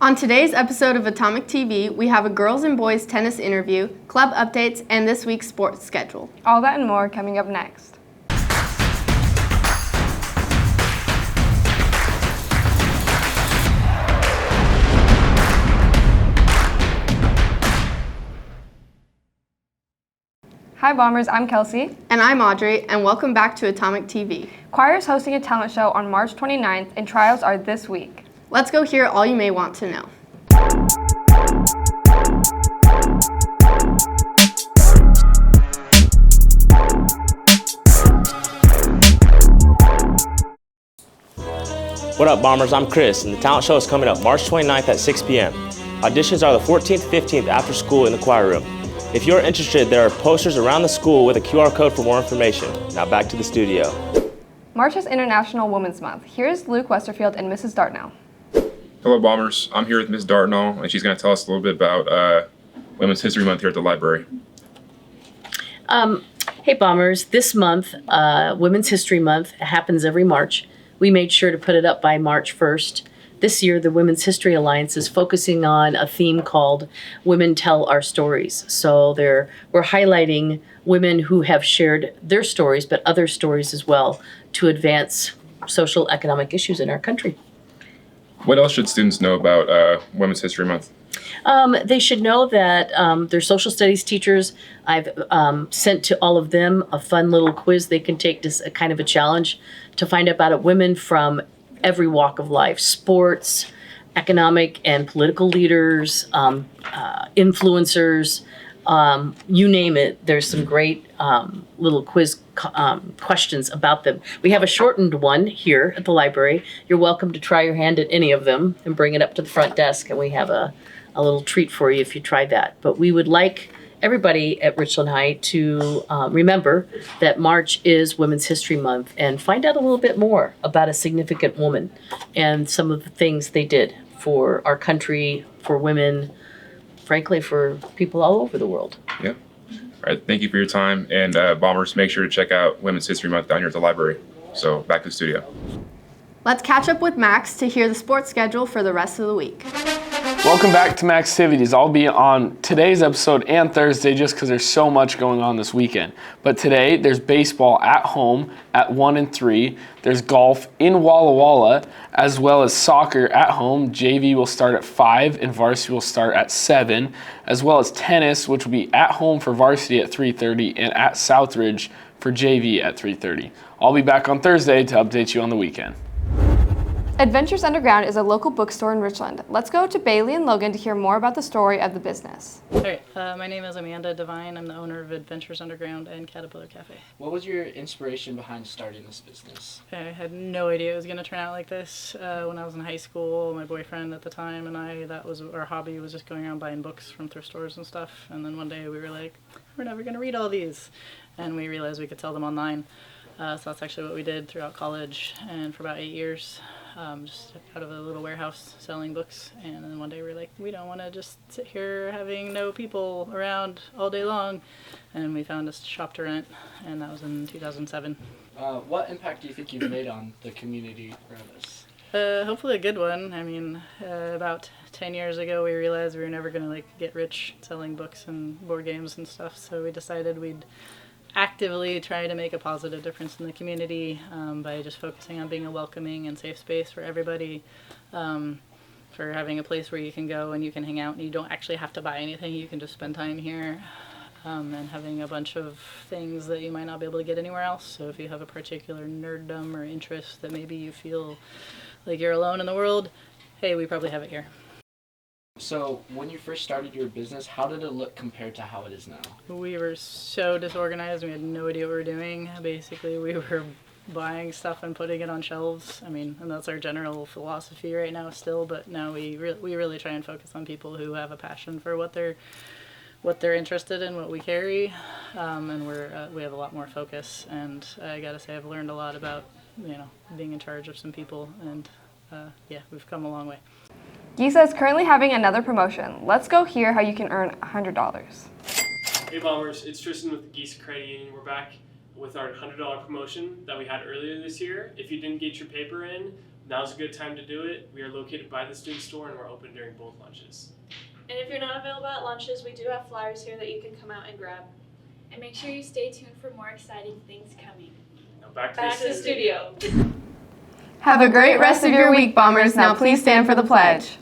On today's episode of Atomic TV, we have a girls and boys tennis interview, club updates, and this week's sports schedule. All that and more coming up next. Hi Bombers, I'm Kelsey. And I'm Audrey, and welcome back to Atomic TV. Choir is hosting a talent show on March 29th, and trials are this week. Let's go hear all you may want to know. What up, Bombers? I'm Chris, and the talent show is coming up March 29th at 6 p.m. Auditions are the 14th and 15th after school in the choir room. If you're interested, there are posters around the school with a QR code for more information. Now back to the studio. March is International Women's Month. Here's Luke Westerfield and Mrs. Dartnell. Hello, Bombers. I'm here with Ms. Dartnell, and she's going to tell us a little bit about Women's History Month here at the library. Hey, Bombers. This month, Women's History Month, happens every March. We made sure to put it up by March 1st. This year, the Women's History Alliance is focusing on a theme called Women Tell Our Stories. So we're highlighting women who have shared their stories, but other stories as well, to advance social economic issues in our country. What else should students know about Women's History Month? They should know that they're social studies teachers. I've sent to all of them a fun little quiz they can take, just a kind of a challenge to find out about women from every walk of life: sports, economic and political leaders, influencers, you name it. There's some great little quiz questions about them. We have a shortened one here at the library. You're welcome to try your hand at any of them and bring it up to the front desk, and we have a little treat for you if you try that. But we would like everybody at Richland High to remember that March is Women's History Month and find out a little bit more about a significant woman and some of the things they did for our country, for women, frankly, for people all over the world. Yeah. All right. Thank you for your time. And Bombers, make sure to check out Women's History Month down here at the library. So back to the studio. Let's catch up with Max to hear the sports schedule for the rest of the week. Welcome back to Max Activities. I'll be on today's episode and Thursday just because there's so much going on this weekend. But today, there's baseball at home at 1 and 3. There's golf in Walla Walla, as well as soccer at home. JV will start at 5 and varsity will start at 7, as well as tennis, which will be at home for varsity at 3:30 and at Southridge for JV at 3:30. I'll be back on Thursday to update you on the weekend. Adventures Underground is a local bookstore in Richland. Let's go to Bailey and Logan to hear more about the story of the business. All right, my name is Amanda Devine. I'm the owner of Adventures Underground and Caterpillar Cafe. What was your inspiration behind starting this business? I had no idea it was going to turn out like this. When I was in high school, my boyfriend at the time and I, that was our hobby, was just going around buying books from thrift stores and stuff. And then one day we were like, we're never going to read all these. And we realized we could sell them online. So that's actually what we did throughout college and for about 8 years. Just out of a little warehouse selling books, and then one day we were like, we don't want to just sit here having no people around all day long, and we found a shop to rent, and that was in 2007. What impact do you think you've made on the community around us? Hopefully a good one. I mean, about 10 years ago we realized we were never going to get rich selling books and board games and stuff, so we decided we'd actively try to make a positive difference in the community by just focusing on being a welcoming and safe space for everybody, for having a place where you can go and you can hang out and you don't actually have to buy anything. You can just spend time here, and having a bunch of things that you might not be able to get anywhere else. So if you have a particular nerddom or interest that maybe you feel like you're alone in the world, hey, we probably have it here. So when you first started your business, how did it look compared to how it is now? We were so disorganized. We had no idea what we were doing. Basically, we were buying stuff and putting it on shelves. I mean, and that's our general philosophy right now still, but now we really try and focus on people who have a passion for what they're interested in, what we carry, and we have a lot more focus. And I gotta say, I've learned a lot about being in charge of some people, and yeah, we've come a long way. Giza is currently having another promotion. Let's go hear how you can earn $100. Hey Bombers, it's Tristan with the Giza Credit Union. We're back with our $100 promotion that we had earlier this year. If you didn't get your paper in, now's a good time to do it. We are located by the student store and we're open during both lunches. And if you're not available at lunches, we do have flyers here that you can come out and grab. And make sure you stay tuned for more exciting things coming. Now back to Back to the studio. Have a great rest of your week, Bombers. Now please stand for the pledge.